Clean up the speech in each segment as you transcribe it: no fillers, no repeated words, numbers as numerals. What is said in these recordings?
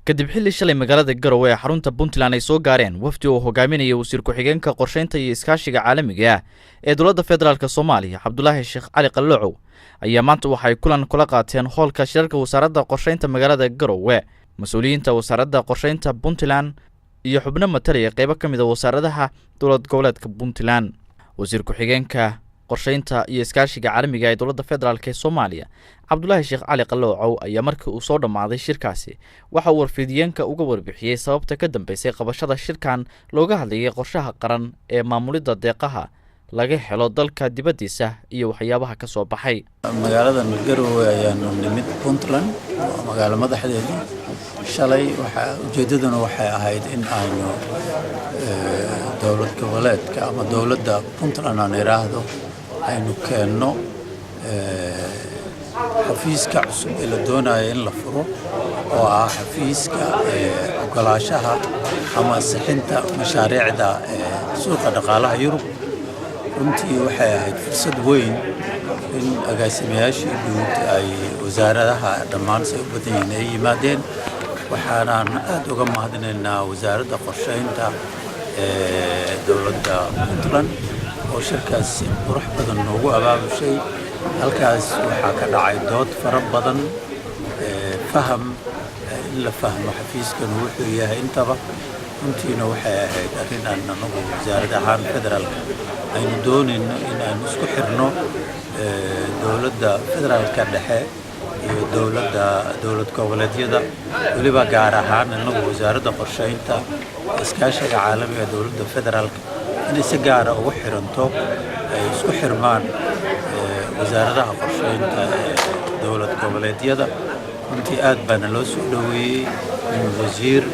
kadib xilli shalay magaalada Garowe ee xarunta Puntland ay soo gaareen wafdi oo hogaaminaya wasiir ku-xigeenka qorsheynta iyo iskaashiga caalamiga ah ee dowladda federaalka Soomaaliya Cabdullaahi Sheekh Cali Qaloocow ayaa maanta waxay kulan kula qaateen hoolka shirarka wasaaradda qorsheynta magaalada Garowe mas'uuliyiinta wasaaradda qorsheynta Puntland iyo xubno matalaya qaybo ka mid ah wasaaradaha dowlad goboleedka Puntland wasiir ku-xigeenka qorsheynta iyo iskaashiga caalamiga ee dowladda federaalka Soomaaliya Cabdullaahi Sheekh Cali Qaloocow ayaa markii uu soo dhamaaday shirkaasi waxa uu warfidiyeenka uga warbixiyay sababta ka dambeysay qabashada shirkan looga hadlayay qorshaha qaran ee maamulidda deeqaha laga helo dalka dibadiisa iyo waxyaabaha ka soo baxay magaalada Garowe ayaanu nimid Puntland magaalo madaxdeeda shalay ujeedaduna waxay ahayd in aynu dowlad goboleedka ama dowladda Puntland aan iraahdo aynu keenno xafiiska cusub ee la doonayo in la furo oo ah xafiiska ogolaashaha ama sixinta mashaariicda suuqa dhaqaalaha Yurub runtii waxay ahayd fursad weyn in agaasimayaashii guud ay wasaaradaha dhammaan say u badan yihiin ay yimaadeen waxaanaan aad uga mahadinaynaa wasaaradda qorsheynta dowladda Puntland oo shirkaas qurux badan noogu abaabushay halkaas waxaa ka dhacay dood fara badan faham in la fahmo xafiiskan wuxuu yahay intaba runtiina waxay ahayd arrin aan anagu wasaarad ahaan federaalka aynu doonayno in aynu isku xirno dowladda federaalka dhexe iyo dowlad goboleedyada weliba gaar ahaan anagu wasaaradda qorsheynta iskaashiga caalamiga dowladda federaalka inay si gaara ugu xiranto ay isku xirmaan wasaaradaha qorsheynta dowlad goboleedyada runtii aad baana loo soo dhaweeyey in wasiir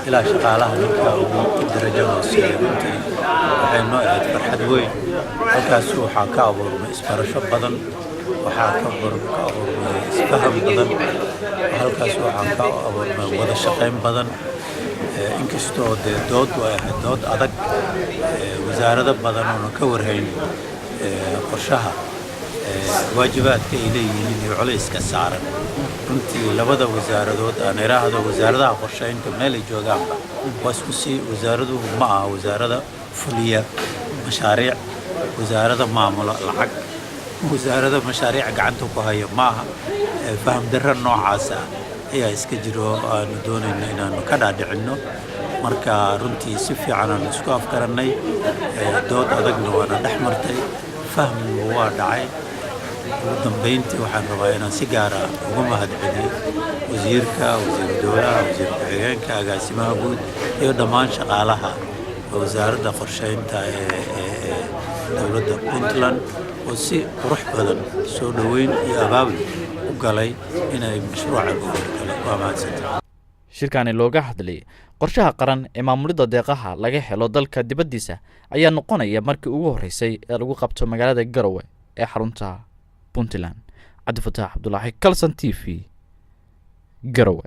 ilaa shaqaalaha ninka ugu darajo hooseeya runtii waxay noo ahayd farxad weyn halkaas waxaa ka abuurmay isbarasho badan waxaa ka abuurmay isfaham badan halkaas waxaa ka abuurmay wada shaqayn badan inkastoo dee dood ay ahayd dood adag wasaarado badan oona ka warhayn qorshaha waajibaadka ay leeyihiin iyo culayska saaran runtii labada wasaaradood aan iraahdo wasaaradaha qorsheynta meel ay joogaanba waa isku sii wasaaraduhu ma aha wasaarada fuliya mashaariic wasaarada maamula lacag wasaarada mashaariic gacanta ku haya ma aha faham darro noocaas ah ayaa iska jiro aanu doonayno inaanu ka dhaadhicinno marka runtii si fiican aan isku afgarannay dood adagna waana dhex martay fahmigu waa dhacay ugu dambeyntii waxaan rabaa inaan si gaara ugu mahadceliyo wasiirka wasiir dowlaha wasiir ku-xigeenka agaasimaha guud iyo dhammaan shaqaalaha wasaaradda qorsheynta ee dowladda Puntland oo si qurux badan soo dhaweyn iyo abaabul u galay inay mashruuca waa mahadsantahay shirkani looga hadlay qorshaha qaran ee maamulidda deeqaha laga helo dalka dibadiisa ayaa noqonaya markii ugu horeysay ee lagu qabto magaalada Garowe ee xarunta Puntland. Cabdi Fataax Cabdullaahi Kalson TV Garowe.